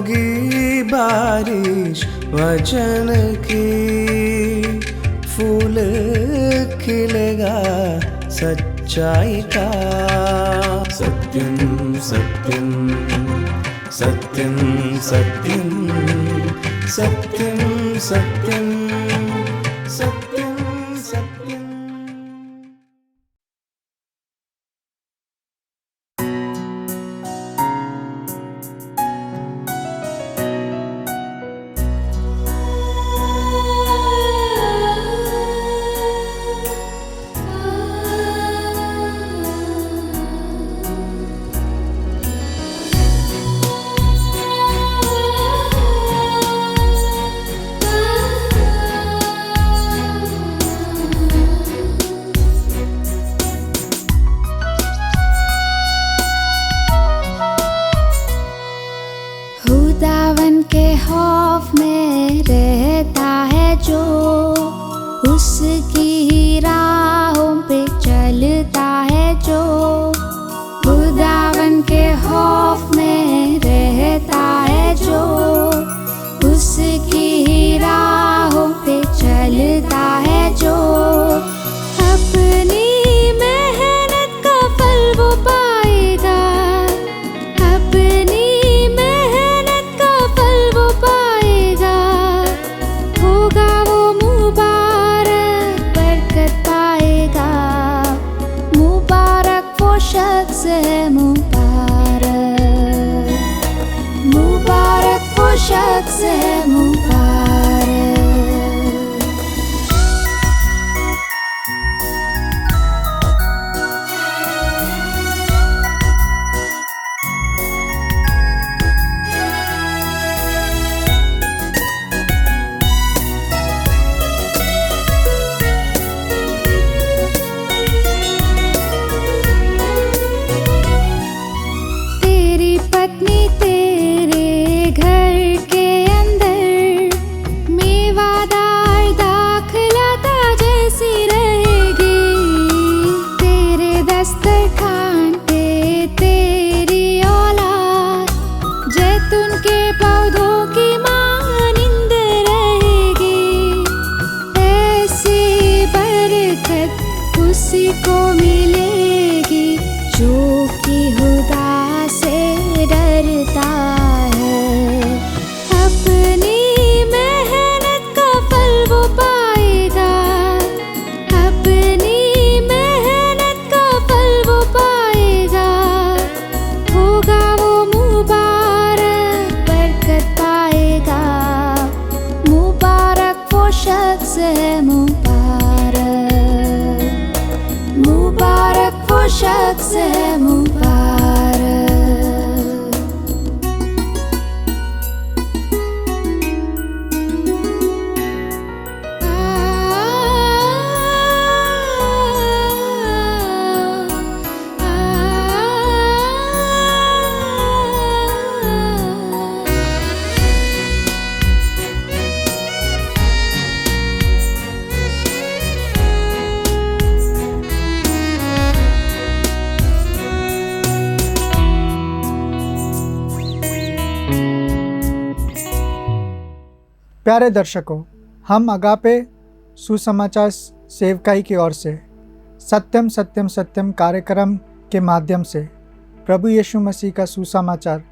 होगी बारिश वचन की, फूल खिलेगा सच्चाई का। सत्यम सत्यम सत्यम सत्यम सत्यम सत्यम सत्यम सत्यम। खुदावन के खौफ में रहता है जो, उसकी ही राहों पे चलता है जो। खुदावन के खौफ में रहता है जो, उसकी ही राहों पे चलता है जो। अपनी मेहनत का फल वो पाएगा, अपनी मेहनत का फल वो पाएगा। होगा वो मुबारक, बरकत पाएगा। मुबारक वो शख्स है, मुबारक, मुबारक वो शख्स है, मुबारक। तेरी पत्नी तेरे घर के अंदर मेवादार दाखलता जैसी रहेगी। तेरे दस्तरखान पे तेरी औलाद जैतून के पौधों की मानिंद रहेगी। ऐसी बरकत उसी को मिलेगी जो कि खुदा से डरता है। अपनी मेहनत का फल वो पाएगा, अपनी मेहनत का फल वो पाएगा। होगा वो मुबारक, बरकत पाएगा। मुबारक वो शख्स है, मुबारक, मुबारक वो शख्स है, मुबारक। प्यारे दर्शकों, हम अगापे सुसमाचार सेवकाई की ओर से सत्यम सत्यम सत्यम कार्यक्रम के माध्यम से प्रभु यीशु मसीह का सुसमाचार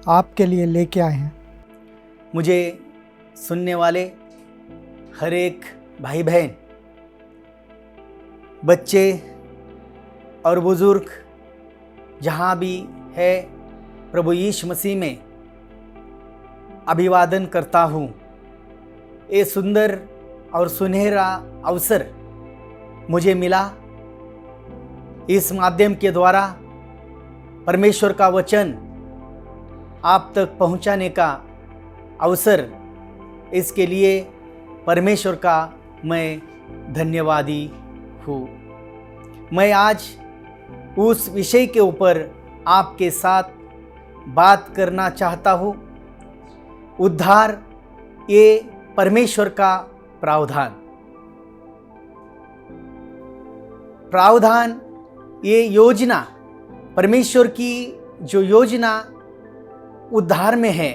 आपके लिए लेके आए हैं। मुझे सुनने वाले हर एक भाई बहन, बच्चे और बुजुर्ग जहाँ भी है, प्रभु यीशु मसीह में अभिवादन करता हूँ। ये सुंदर और सुनहरा अवसर मुझे मिला। इस माध्यम के द्वारा परमेश्वर का वचन आप तक पहुंचाने का अवसर, इसके लिए परमेश्वर का मैं धन्यवादी हूँ। मैं आज उस विषय के ऊपर आपके साथ बात करना चाहता हूँ। उद्धार, ये परमेश्वर का प्रावधान। प्रावधान ये योजना, परमेश्वर की जो योजना उद्धार में है,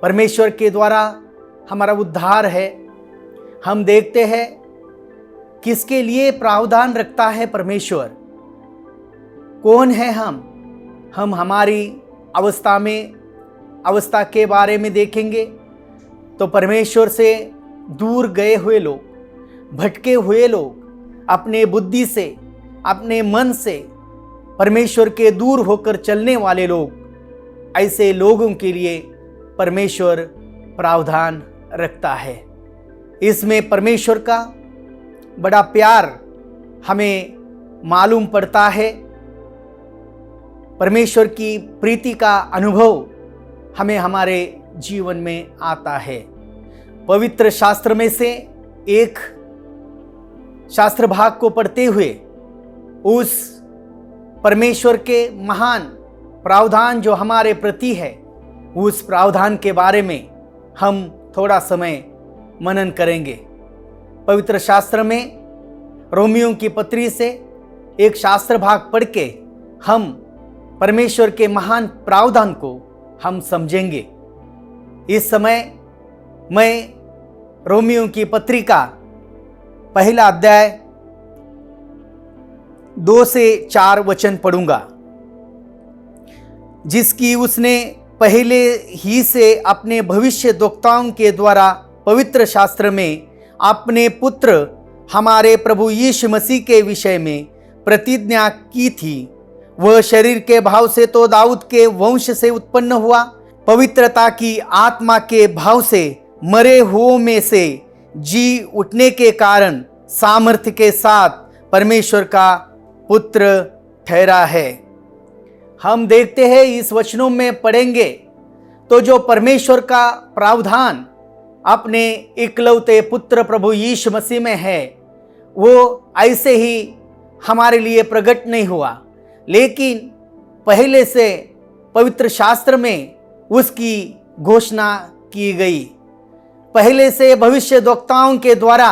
परमेश्वर के द्वारा हमारा उद्धार है। हम देखते हैं किसके लिए प्रावधान रखता है परमेश्वर। कौन है हम हमारी अवस्था के बारे में देखेंगे तो परमेश्वर से दूर गए हुए लोग, भटके हुए लोग, अपने बुद्धि से, अपने मन से परमेश्वर के दूर होकर चलने वाले लोग, ऐसे लोगों के लिए परमेश्वर प्रावधान रखता है। इसमें परमेश्वर का बड़ा प्यार हमें मालूम पड़ता है। परमेश्वर की प्रीति का अनुभव हमें हमारे जीवन में आता है। पवित्र शास्त्र में से एक शास्त्र भाग को पढ़ते हुए उस परमेश्वर के महान प्रावधान जो हमारे प्रति है, उस प्रावधान के बारे में हम थोड़ा समय मनन करेंगे। पवित्र शास्त्र में रोमियों की पत्री से एक शास्त्र भाग पढ़ के हम परमेश्वर के महान प्रावधान को हम समझेंगे। इस समय मैं रोमियों की पत्री का पहला अध्याय 2 से 4 वचन पढ़ूंगा, जिसकी उसने पहले ही से अपने भविष्यद्वक्ताओं के द्वारा पवित्र शास्त्र में अपने पुत्र हमारे प्रभु यीशु मसीह के विषय में प्रतिज्ञा की थी। वह शरीर के भाव से तो दाऊद के वंश से उत्पन्न हुआ, पवित्रता की आत्मा के भाव से मरे हुओं में से जी उठने के कारण सामर्थ्य के साथ परमेश्वर का पुत्र ठहरा है। हम देखते हैं इस वचनों में पढ़ेंगे तो जो परमेश्वर का प्रावधान अपने इकलौते पुत्र प्रभु यीशु मसीह में है, वो ऐसे ही हमारे लिए प्रकट नहीं हुआ, लेकिन पहले से पवित्र शास्त्र में उसकी घोषणा की गई। पहले से भविष्यद्वक्ताओं के द्वारा,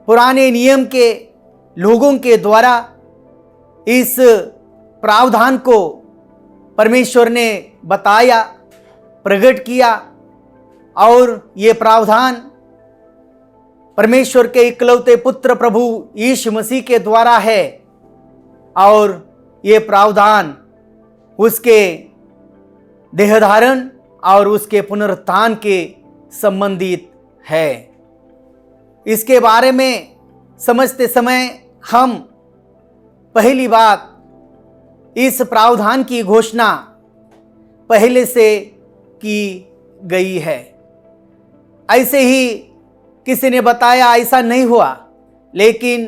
पुराने नियम के लोगों के द्वारा इस प्रावधान को परमेश्वर ने बताया, प्रकट किया, और ये प्रावधान परमेश्वर के इकलौते पुत्र प्रभु यीशु मसीह के द्वारा है, और ये प्रावधान उसके देहधारण और उसके पुनरुत्थान के संबंधित है। इसके बारे में समझते समय हम पहली बात, इस प्रावधान की घोषणा पहले से की गई है। ऐसे ही किसी ने बताया ऐसा नहीं हुआ, लेकिन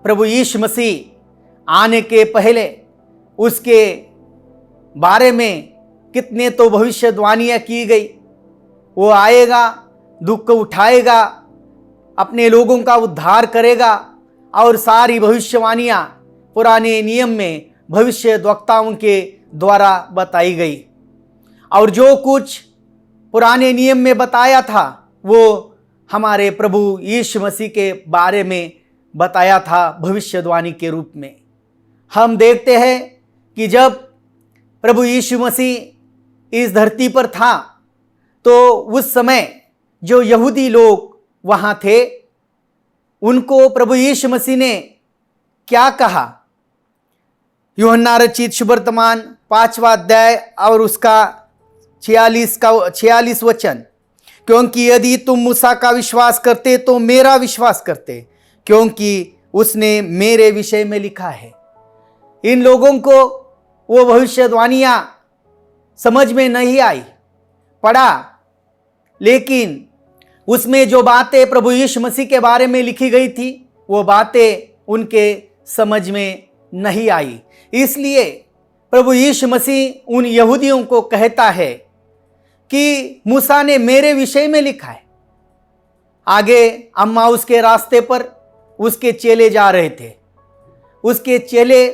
प्रभु यीशु मसीह आने के पहले उसके बारे में कितने तो भविष्यवाणियां की गई। वो आएगा, दुख उठाएगा, अपने लोगों का उद्धार करेगा, और सारी भविष्यवाणियां पुराने नियम में भविष्यद्वक्ताओं के द्वारा बताई गई। और जो कुछ पुराने नियम में बताया था वो हमारे प्रभु यीशु मसीह के बारे में बताया था भविष्यवाणी के रूप में। हम देखते हैं कि जब प्रभु यीशु मसीह इस धरती पर था तो उस समय जो यहूदी लोग वहाँ थे, उनको प्रभु यीशु मसीह ने क्या कहा? यूहन्ना रचित सुवर्तमान 5वां अध्याय और उसका 46 वचन, क्योंकि यदि तुम मूसा का विश्वास करते तो मेरा विश्वास करते, क्योंकि उसने मेरे विषय में लिखा है। इन लोगों को वो भविष्यवाणियां समझ में नहीं आई, पढ़ा, लेकिन उसमें जो बातें प्रभु यीशु मसीह के बारे में लिखी गई थी वो बातें उनके समझ में नहीं आई। इसलिए प्रभु यीशु मसीह उन यहूदियों को कहता है कि मूसा ने मेरे विषय में लिखा है। आगे अम्माउस के रास्ते पर उसके चेले जा रहे थे। उसके चेले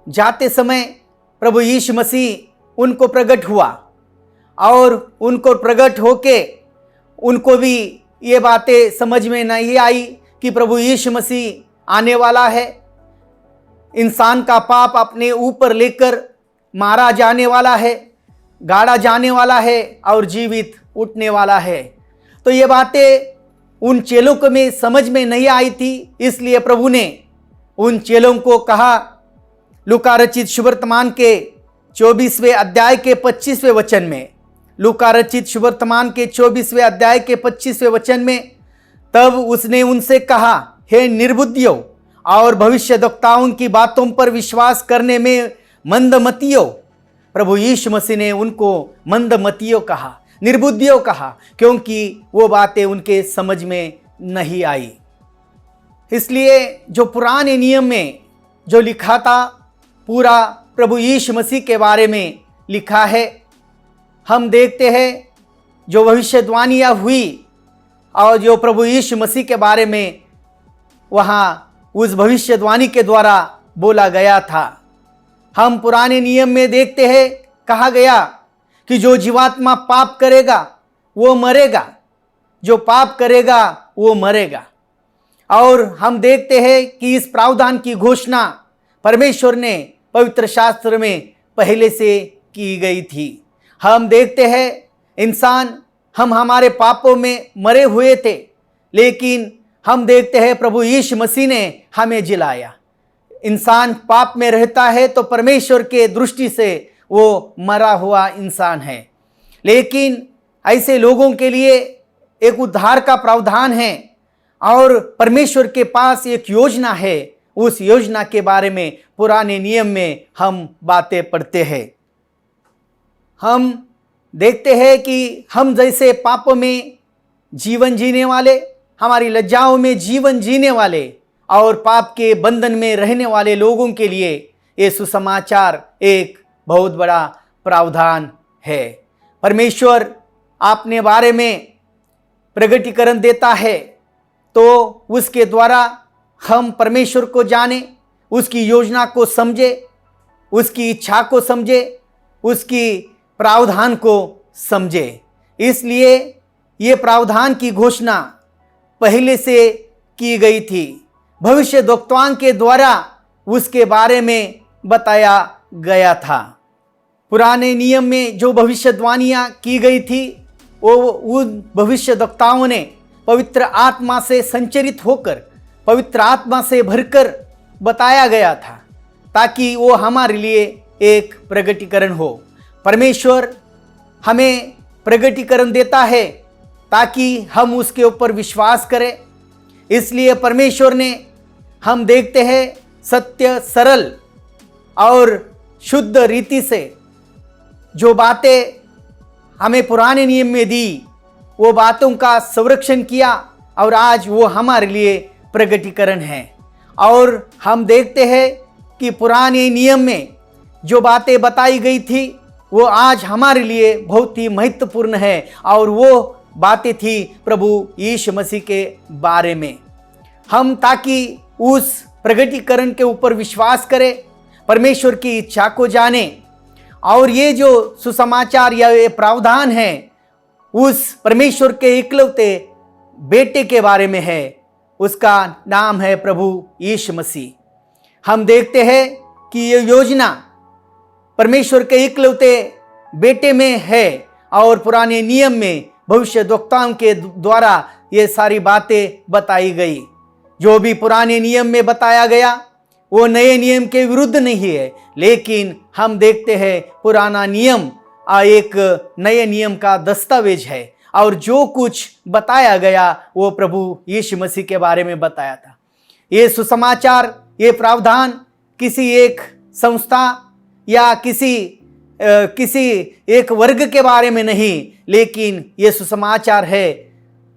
जाते समय प्रभु यीशु मसीह उनको प्रकट हुआ, और उनको प्रकट होके उनको भी ये बातें समझ में नहीं आई कि प्रभु यीशु मसीह आने वाला है, इंसान का पाप अपने ऊपर लेकर मारा जाने वाला है, गाड़ा जाने वाला है और जीवित उठने वाला है। तो ये बातें उन चेलों को में समझ में नहीं आई थी, इसलिए प्रभु ने उन चेलों को कहा, लूका रचित शुभवर्तमान के 24वें अध्याय के 25वें वचन में, लूका रचित शुभवर्तमान के 24वें अध्याय के 25वें वचन में, तब उसने उनसे कहा, हे निर्बुद्धियों और भविष्यद्वक्ताओं की बातों पर विश्वास करने में मंदमतियों। प्रभु यीशु मसीह ने उनको मंदमतियों कहा, निर्बुद्धियों कहा, क्योंकि वो बातें उनके समझ में नहीं आई। इसलिए जो पुराने नियम में जो लिखा था, पूरा प्रभु यीशु मसीह के बारे में लिखा है। हम देखते हैं जो भविष्यवाणियाँ हुई और जो प्रभु यीशु मसीह के बारे में वहाँ उस भविष्यवाणी के द्वारा बोला गया था। हम पुराने नियम में देखते हैं, कहा गया कि जो जीवात्मा पाप करेगा वो मरेगा, जो पाप करेगा वो मरेगा। और हम देखते हैं कि इस प्रावधान की घोषणा परमेश्वर ने पवित्र शास्त्र में पहले से की गई थी। हम देखते हैं इंसान, हम हमारे पापों में मरे हुए थे, लेकिन हम देखते हैं प्रभु यीशु मसीह ने हमें जिलाया। इंसान पाप में रहता है तो परमेश्वर के दृष्टि से वो मरा हुआ इंसान है, लेकिन ऐसे लोगों के लिए एक उद्धार का प्रावधान है और परमेश्वर के पास एक योजना है। उस योजना के बारे में पुराने नियम में हम बातें पढ़ते हैं। हम देखते हैं कि हम जैसे पापों में जीवन जीने वाले, हमारी लज्जाओं में जीवन जीने वाले और पाप के बंधन में रहने वाले लोगों के लिए ये सुसमाचार एक बहुत बड़ा प्रावधान है। परमेश्वर अपने बारे में प्रगटीकरण देता है तो उसके द्वारा हम परमेश्वर को जाने, उसकी योजना को समझे, उसकी इच्छा को समझे, उसकी प्रावधान को समझे। इसलिए ये प्रावधान की घोषणा पहले से की गई थी, भविष्यद्वक्ताओं के द्वारा उसके बारे में बताया गया था। पुराने नियम में जो भविष्यवाणियाँ की गई थी वो उन भविष्यद्वक्ताओं ने पवित्र आत्मा से संचरित होकर, पवित्र आत्मा से भरकर बताया गया था, ताकि वो हमारे लिए एक प्रगटीकरण हो। परमेश्वर हमें प्रगटीकरण देता है ताकि हम उसके ऊपर विश्वास करें। इसलिए परमेश्वर ने, हम देखते हैं, सत्य, सरल और शुद्ध रीति से जो बातें हमें पुराने नियम में दी, वो बातों का संरक्षण किया और आज वो हमारे लिए प्रगटीकरण है। और हम देखते हैं कि पुराने नियम में जो बातें बताई गई थी वो आज हमारे लिए बहुत ही महत्वपूर्ण है और वो बातें थी प्रभु यीशु मसीह के बारे में। हम ताकि उस प्रगटीकरण के ऊपर विश्वास करें, परमेश्वर की इच्छा को जाने और ये जो सुसमाचार या ये प्रावधान है उस परमेश्वर के इकलौते बेटे के बारे में है, उसका नाम है प्रभु यीशु मसीह। हम देखते हैं कि ये योजना परमेश्वर के इकलौते बेटे में है और पुराने नियम में भविष्यद्वक्ताओं के द्वारा ये सारी बातें बताई गई। जो भी पुराने नियम में बताया गया वो नए नियम के विरुद्ध नहीं है, लेकिन हम देखते हैं पुराना नियम एक नए नियम का दस्तावेज है और जो कुछ बताया गया वो प्रभु यीशु मसीह के बारे में बताया था। ये सुसमाचार, ये प्रावधान किसी एक संस्था या किसी एक वर्ग के बारे में नहीं, लेकिन ये सुसमाचार है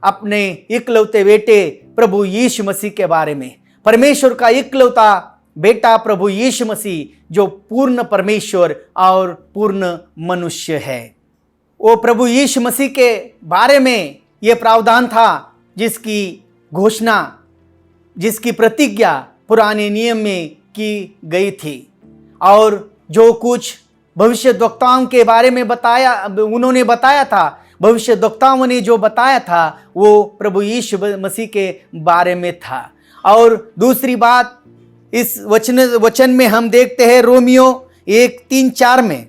अपने इकलौते बेटे प्रभु यीशु मसीह के बारे में। परमेश्वर का इकलौता बेटा प्रभु यीशु मसीह जो पूर्ण परमेश्वर और पूर्ण मनुष्य है। वो प्रभु यीशु मसीह के बारे में ये प्रावधान था जिसकी घोषणा, जिसकी प्रतिज्ञा पुराने नियम में की गई थी। और जो कुछ भविष्यद्वक्ताओं के बारे में बताया, उन्होंने बताया था, भविष्यद्वक्ताओं ने जो बताया था वो प्रभु यीशु मसीह के बारे में था। और दूसरी बात, इस वचन में हम देखते हैं रोमियो 1:3-4 में,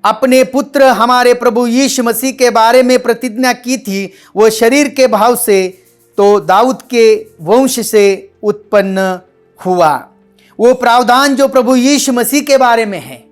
अपने पुत्र हमारे प्रभु यीशु मसीह के बारे में प्रतिज्ञा की थी, वो शरीर के भाव से तो दाऊद के वंश से उत्पन्न हुआ। वो प्रावधान जो प्रभु यीशु मसीह के बारे में है,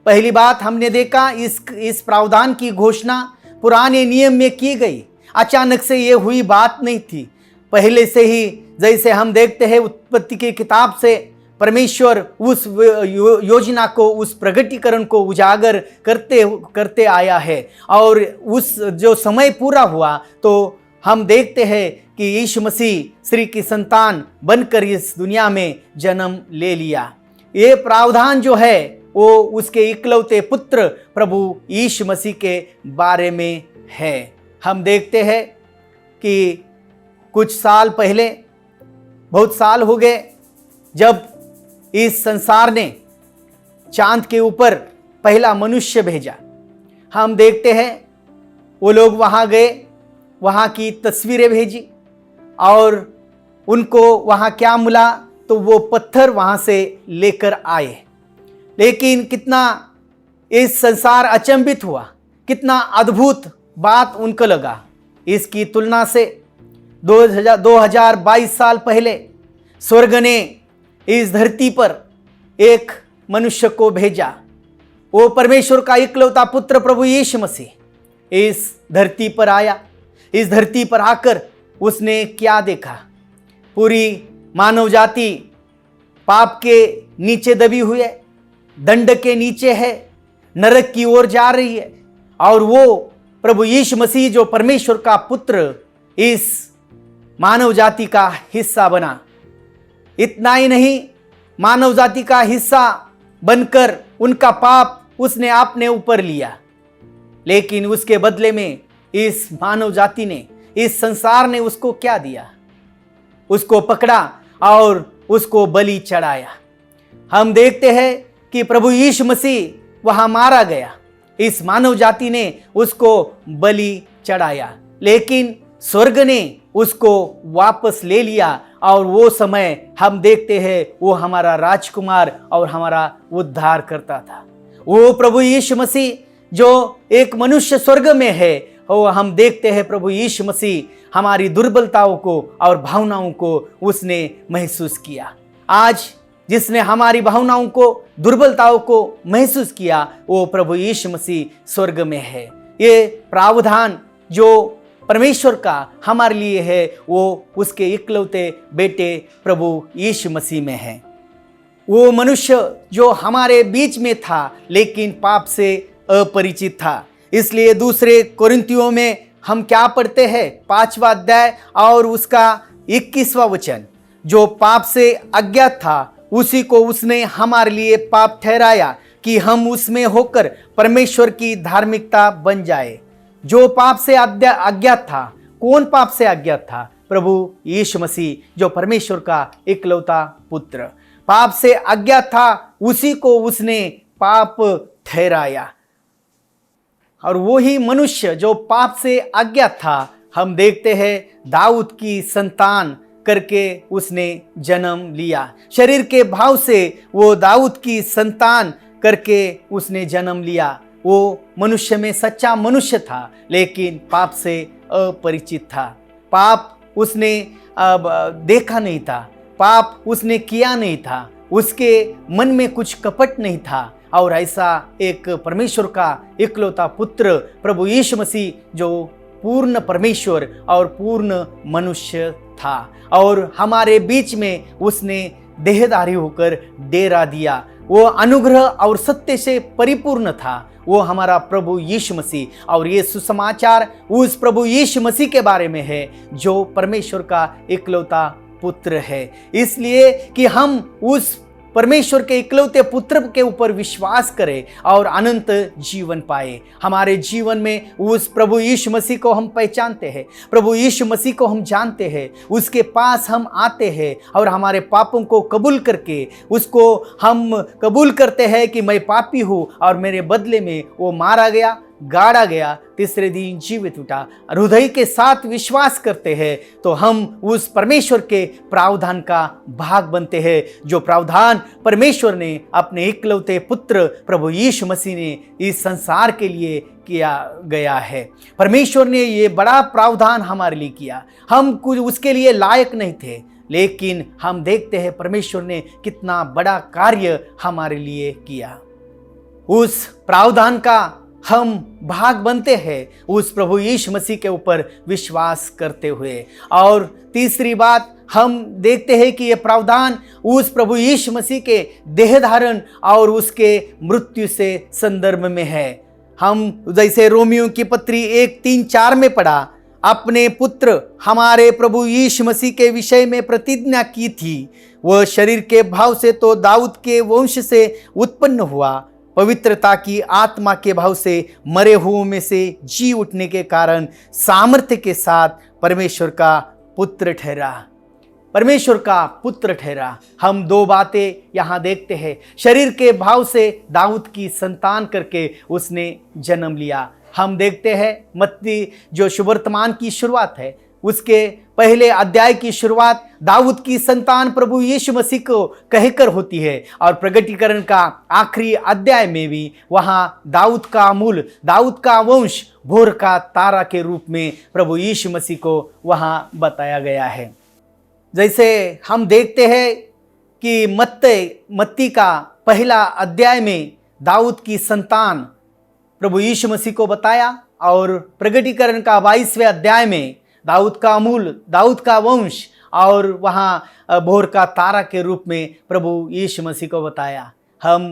पहली बात हमने देखा इस प्रावधान की घोषणा पुराने नियम में की गई। अचानक से ये हुई बात नहीं थी, पहले से ही, जैसे हम देखते हैं उत्पत्ति की किताब से परमेश्वर उस योजना को, उस प्रगटीकरण को उजागर करते करते आया है। और उस जो समय पूरा हुआ तो हम देखते हैं कि यीशु मसीह स्त्री की संतान बनकर इस दुनिया में जन्म ले लिया। ये प्रावधान जो है वो उसके इकलौते पुत्र प्रभु यीशु मसीह के बारे में है। हम देखते हैं कि कुछ साल पहले, बहुत साल हो गए, जब इस संसार ने चांद के ऊपर पहला मनुष्य भेजा। हम देखते हैं वो लोग वहाँ गए, वहाँ की तस्वीरें भेजी और उनको वहाँ क्या मिला, तो वो पत्थर वहाँ से लेकर आए। लेकिन कितना इस संसार अचंभित हुआ, कितना अद्भुत बात उनको लगा। इसकी तुलना से 2022 साल पहले स्वर्ग ने इस धरती पर एक मनुष्य को भेजा। वो परमेश्वर का इकलौता पुत्र प्रभु यीशु मसीह इस धरती पर आया। इस धरती पर आकर उसने क्या देखा? पूरी मानव जाति पाप के नीचे दबी हुई है, दंड के नीचे है, नरक की ओर जा रही है। और वो प्रभु यीशु मसीह जो परमेश्वर का पुत्र इस मानव जाति का हिस्सा बना। इतना ही नहीं, मानव जाति का हिस्सा बनकर उनका पाप उसने अपने ऊपर लिया। लेकिन उसके बदले में इस मानव जाति ने, इस संसार ने उसको क्या दिया? उसको पकड़ा और उसको बलि चढ़ाया। हम देखते हैं कि प्रभु यीशु मसीह वहां मारा गया, इस मानव जाति ने उसको बलि चढ़ाया। लेकिन स्वर्ग ने उसको वापस ले लिया और वो समय हम देखते हैं वो हमारा राजकुमार और हमारा उद्धार करता था। वो प्रभु यीशु मसीह जो एक मनुष्य स्वर्ग में है, वो हम देखते हैं प्रभु यीशु मसीह हमारी दुर्बलताओं को और भावनाओं को उसने महसूस किया। आज जिसने हमारी भावनाओं को, दुर्बलताओं को महसूस किया, वो प्रभु यीशु मसीह स्वर्ग में है। ये प्रावधान जो परमेश्वर का हमारे लिए है, वो उसके इकलौते बेटे प्रभु यीशु मसीह में है। वो मनुष्य जो हमारे बीच में था लेकिन पाप से अपरिचित था। इसलिए दूसरे कोरिन्थियों में हम क्या पढ़ते हैं? 5वां अध्याय और उसका 21वां वचन, जो पाप से अज्ञात था उसी को उसने हमारे लिए पाप ठहराया कि हम उसमें होकर परमेश्वर की धार्मिकता बन जाए। जो पाप से अज्ञात था, कौन पाप से अज्ञात था? प्रभु यीशु मसीह जो परमेश्वर का इकलौता पुत्र पाप से अज्ञात था, उसी को उसने पाप ठहराया। और वही मनुष्य जो पाप से अज्ञात था, हम देखते हैं दाऊद की संतान करके उसने जन्म लिया। शरीर के भाव से वो दाऊद की संतान करके उसने जन्म लिया। वो मनुष्य में सच्चा मनुष्य था लेकिन पाप से अपरिचित था। पाप उसने देखा नहीं था, पाप उसने किया नहीं था, उसके मन में कुछ कपट नहीं था। और ऐसा एक परमेश्वर का इकलौता पुत्र प्रभु यीशु मसीह जो पूर्ण परमेश्वर और पूर्ण मनुष्य था और हमारे बीच में उसने देहधारी होकर डेरा दिया। वो अनुग्रह और सत्य से परिपूर्ण था, वो हमारा प्रभु यीशु मसीह। और ये सुसमाचार उस प्रभु यीशु मसीह के बारे में है जो परमेश्वर का इकलौता पुत्र है। इसलिए कि हम उस परमेश्वर के इकलौते पुत्र के ऊपर विश्वास करें और अनंत जीवन पाए। हमारे जीवन में उस प्रभु यीशु मसीह को हम पहचानते हैं, प्रभु यीशु मसीह को हम जानते हैं, उसके पास हम आते हैं और हमारे पापों को कबूल करके उसको हम कबूल करते हैं कि मैं पापी हूँ और मेरे बदले में वो मारा गया, गाड़ा गया, तीसरे दिन जीवित उठा। हृदय के साथ विश्वास करते हैं तो हम उस परमेश्वर के प्रावधान का भाग बनते हैं, जो प्रावधान परमेश्वर ने अपने इकलौते पुत्र प्रभु यीशु मसीह ने इस संसार के लिए किया गया है। परमेश्वर ने ये बड़ा प्रावधान हमारे लिए किया। हम कुछ उसके लिए लायक नहीं थे, लेकिन हम देखते हैं परमेश्वर ने कितना बड़ा कार्य हमारे लिए किया। उस प्रावधान का हम भाग बनते हैं उस प्रभु यीशु मसीह के ऊपर विश्वास करते हुए। और तीसरी बात हम देखते हैं कि यह प्रावधान उस प्रभु यीशु मसीह के देह धारण और उसके मृत्यु से संदर्भ में है। हम जैसे रोमियो की पत्री 1:3-4 में पढ़ा, अपने पुत्र हमारे प्रभु यीशु मसीह के विषय में प्रतिज्ञा की थी, वह शरीर के भाव से तो दाऊद के वंश से उत्पन्न हुआ, पवित्रता की आत्मा के भाव से मरे हुओं में से जी उठने के कारण सामर्थ्य के साथ परमेश्वर का पुत्र ठहरा। परमेश्वर का पुत्र ठहरा। हम दो बातें यहाँ देखते हैं। शरीर के भाव से दाऊद की संतान करके उसने जन्म लिया। हम देखते हैं मत्ती जो सुवर्तमान की शुरुआत है, उसके पहले अध्याय की शुरुआत दाऊद की संतान प्रभु यीशु मसीह को कहकर होती है, और प्रगटीकरण का आखिरी अध्याय में भी वहाँ दाऊद का मूल, दाऊद का वंश भोर का तारा के रूप में प्रभु यीशु मसीह को वहाँ बताया गया है। जैसे हम देखते हैं कि मत्ती का पहला अध्याय में दाऊद की संतान प्रभु यीशु मसीह को बताया, और प्रगटीकरण का 22वें अध्याय में दाऊद का मूल, दाऊद का वंश और वहाँ भोर का तारा के रूप में प्रभु यीशु मसीह को बताया। हम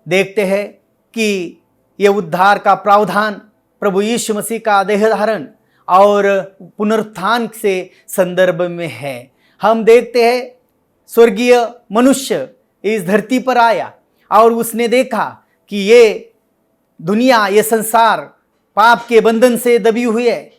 देखते हैं कि ये उद्धार का प्रावधान प्रभु यीशु मसीह का देह धारण और पुनरुत्थान से संदर्भ में है। हम देखते हैं स्वर्गीय मनुष्य इस धरती पर आया और उसने देखा कि ये दुनिया, ये संसार पाप के बंधन से दबी हुई है,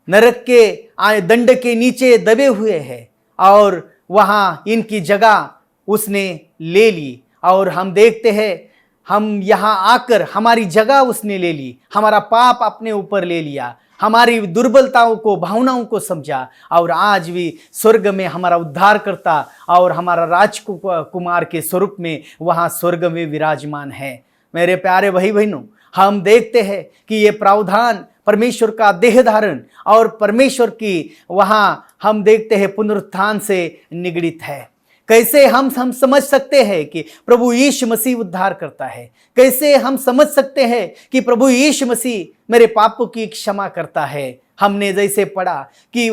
नरक के दंड के नीचे दबे हुए हैं, और वहाँ इनकी जगह उसने ले ली। और हम देखते हैं हम यहाँ आकर हमारी जगह उसने ले ली, हमारा पाप अपने ऊपर ले लिया, हमारी दुर्बलताओं को, भावनाओं को समझा, और आज भी स्वर्ग में हमारा उद्धार करता और हमारा राजकुमार के स्वरूप में वहाँ स्वर्ग में विराजमान है। मेरे प्यारे भाई बहनों, हम देखते हैं कि ये प्रावधान परमेश्वर का देह धारण और परमेश्वर की वहाँ हम देखते हैं पुनरुत्थान से निगड़ित है। कैसे हम समझ सकते हैं कि प्रभु यीशु मसीह उद्धार करता है? कैसे हम समझ सकते हैं कि प्रभु यीशु मसीह मेरे पापों की क्षमा करता है? हमने जैसे पढ़ा कि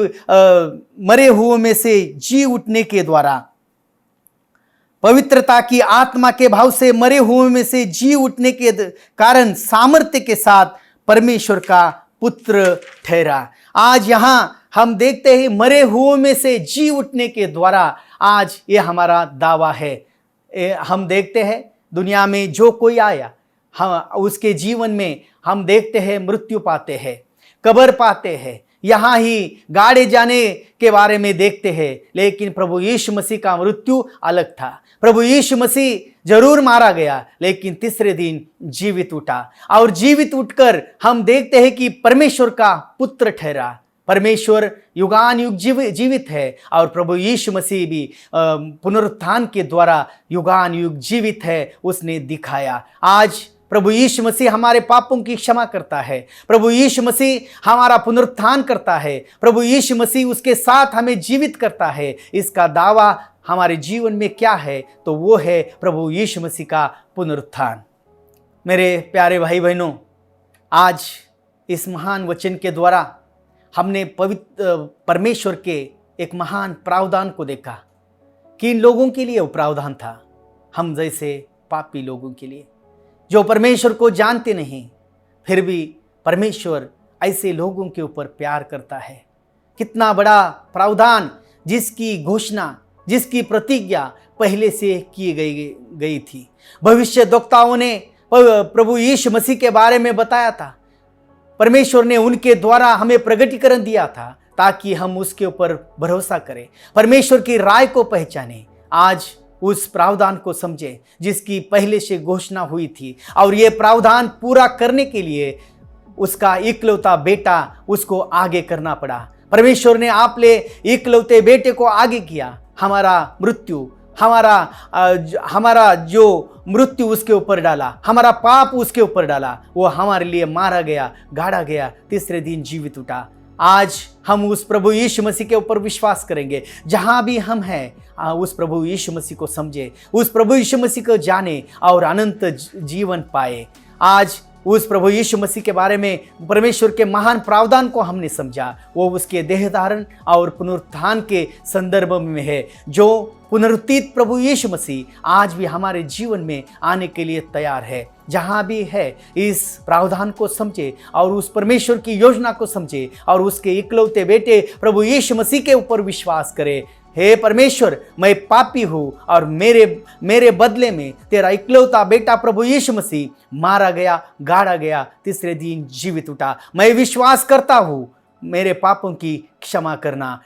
मरे हुओं में से जी उठने के द्वारा, पवित्रता की आत्मा के भाव से मरे हुओं में से जी उठने के कारण सामर्थ्य के साथ परमेश्वर का पुत्र ठहरा। आज यहाँ हम देखते हैं मरे हुओं में से जी उठने के द्वारा आज ये हमारा दावा है। हम देखते हैं दुनिया में जो कोई आया, हम उसके जीवन में हम देखते हैं मृत्यु पाते हैं, कब्र पाते हैं, यहाँ ही गाड़े जाने के बारे में देखते हैं। लेकिन प्रभु यीशु मसीह का मृत्यु अलग था। प्रभु यीशु मसीह जरूर मारा गया, लेकिन तीसरे दिन जीवित उठा, और जीवित उठकर हम देखते हैं कि परमेश्वर का पुत्र ठहरा। परमेश्वर युगान युग जीवित है, और प्रभु यीशु मसीह भी पुनरुत्थान के द्वारा युगान युग जीवित है, उसने दिखाया। आज प्रभु यीशु मसीह हमारे पापों की क्षमा करता है। प्रभु यीशु मसीह हमारा पुनरुत्थान करता है। प्रभु यीशु मसीह उसके साथ हमें जीवित करता है। इसका दावा हमारे जीवन में क्या है? तो वो है प्रभु यीशु मसीह का पुनरुत्थान। मेरे प्यारे भाई बहनों, आज इस महान वचन के द्वारा हमने पवित्र परमेश्वर के एक महान प्रावधान को देखा कि इन लोगों के लिए वो प्रावधान था, हम जैसे पापी लोगों के लिए जो परमेश्वर को जानते नहीं, फिर भी परमेश्वर ऐसे लोगों के ऊपर प्यार करता है। कितना बड़ा प्रावधान, जिसकी घोषणा, जिसकी प्रतिज्ञा पहले से की गई थी। भविष्यद्वक्ताओं ने प्रभु यीशु मसीह के बारे में बताया था। परमेश्वर ने उनके द्वारा हमें प्रगटीकरण दिया था ताकि हम उसके ऊपर भरोसा करें, परमेश्वर की राय को पहचानें। आज उस प्रावधान को समझे जिसकी पहले से घोषणा हुई थी, और ये प्रावधान पूरा करने के लिए उसका इकलौता बेटा उसको आगे करना पड़ा। परमेश्वर ने आप ले इकलौते बेटे को आगे किया। हमारा मृत्यु, हमारा जो मृत्यु उसके ऊपर डाला, हमारा पाप उसके ऊपर डाला, वो हमारे लिए मारा गया, गाड़ा गया, तीसरे दिन जीवित उठा। आज हम उस प्रभु यीशु मसीह के ऊपर विश्वास करेंगे। जहां भी हम हैं उस प्रभु यीशु मसीह को समझे, उस प्रभु यीशु मसीह को जाने और अनंत जीवन पाए। आज उस प्रभु यीशु मसीह के बारे में परमेश्वर के महान प्रावधान को हमने समझा। वो उसके देह धारण और पुनरुत्थान के संदर्भ में है। जो पुनरुत्थित प्रभु यीशु मसीह आज भी हमारे जीवन में आने के लिए तैयार है। जहाँ भी है इस प्रावधान को समझे और उस परमेश्वर की योजना को समझे और उसके इकलौते बेटे प्रभु यीशु मसीह के ऊपर विश्वास करे। हे परमेश्वर, मैं पापी हूँ और मेरे बदले में तेरा इकलौता बेटा प्रभु यीशु मसीह मारा गया, गाड़ा गया, तीसरे दिन जीवित उठा। मैं विश्वास करता हूँ, मेरे पापों की क्षमा करना,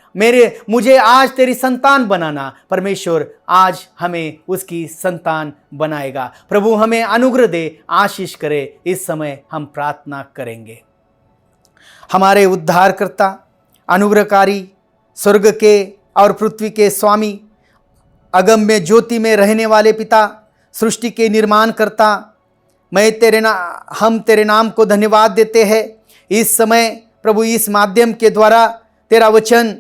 मुझे आज तेरी संतान बनाना। परमेश्वर आज हमें उसकी संतान बनाएगा। प्रभु हमें अनुग्रह दे, आशीष करे। इस समय हम प्रार्थना करेंगे। हमारे उद्धारकर्ता, अनुग्रहकारी, स्वर्ग के और पृथ्वी के स्वामी, अगम में ज्योति में रहने वाले पिता, सृष्टि के निर्माण करता, हम तेरे नाम को धन्यवाद देते हैं। इस समय प्रभु इस माध्यम के द्वारा तेरा वचन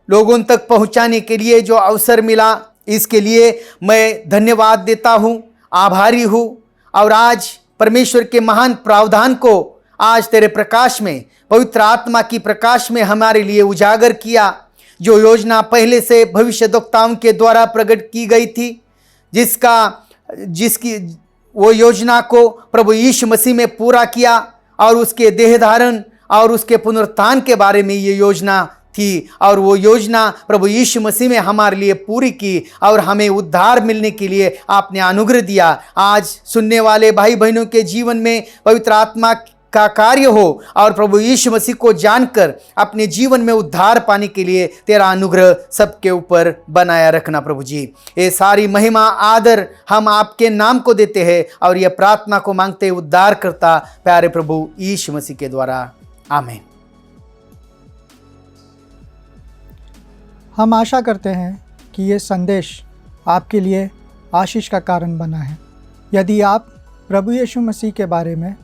लोगों तक पहुंचाने के लिए जो अवसर मिला, इसके लिए मैं धन्यवाद देता हूं, आभारी हूं। और आज परमेश्वर के महान प्रावधान को आज तेरे प्रकाश में, पवित्र आत्मा की प्रकाश में हमारे लिए उजागर किया। जो योजना पहले से भविष्यद्वक्ताओं के द्वारा प्रकट की गई थी, जिसकी वो योजना को प्रभु यीशु मसीह में पूरा किया और उसके देह धारण और उसके पुनरुत्थान के बारे में ये योजना थी। और वो योजना प्रभु यीशु मसीह में हमारे लिए पूरी की और हमें उद्धार मिलने के लिए आपने अनुग्रह दिया। आज सुनने वाले भाई बहनों के जीवन में पवित्र आत्मा का कार्य हो और प्रभु यीशु मसीह को जानकर अपने जीवन में उद्धार पाने के लिए तेरा अनुग्रह सबके ऊपर बनाया रखना। प्रभु जी, ये सारी महिमा आदर हम आपके नाम को देते हैं और यह प्रार्थना को मांगते उद्धार करता प्यारे प्रभु यीशु मसीह के द्वारा, आमीन। हम आशा करते हैं कि ये संदेश आपके लिए आशीष का कारण बना है। यदि आप प्रभु यीशु मसीह के बारे में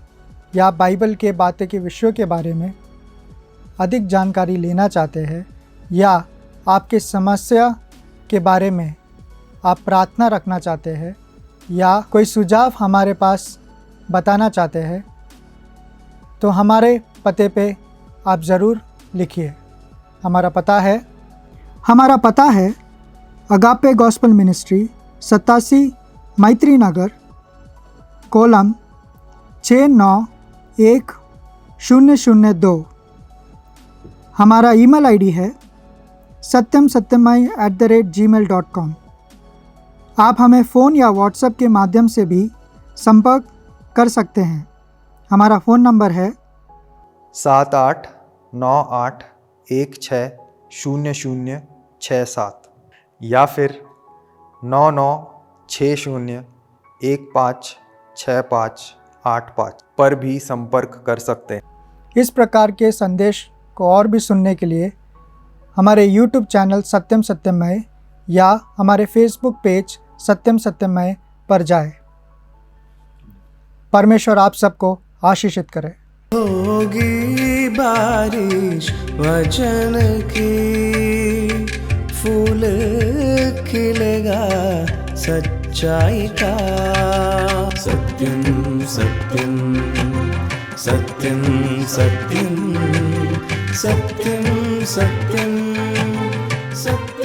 या बाइबल के बातें के विषयों के बारे में अधिक जानकारी लेना चाहते हैं या आपके समस्या के बारे में आप प्रार्थना रखना चाहते हैं या कोई सुझाव हमारे पास बताना चाहते हैं, तो हमारे पते पे आप ज़रूर लिखिए। हमारा पता है अगापे गॉस्पेल मिनिस्ट्री, 87 मैत्री नगर, कोलम 691002। हमारा ईमेल आईडी है satyamsatyamai@gmail.com। आप हमें फ़ोन या व्हाट्सएप के माध्यम से भी संपर्क कर सकते हैं। हमारा फ़ोन नंबर है 7898160067 या फिर 9960156585 पर भी संपर्क कर सकते हैं। इस प्रकार के संदेश को और भी सुनने के लिए हमारे YouTube चैनल सत्यम सत्यमय या हमारे Facebook पेज सत्यम सत्यमय पर जाएं। परमेश्वर आप सबको आशीषित करे। होगी बारिश वचन की, फूल खिलेगा सच्चाई का। सत्यम सत्यम सत्यम सत्यम सत्यम सत्यम सत्यम।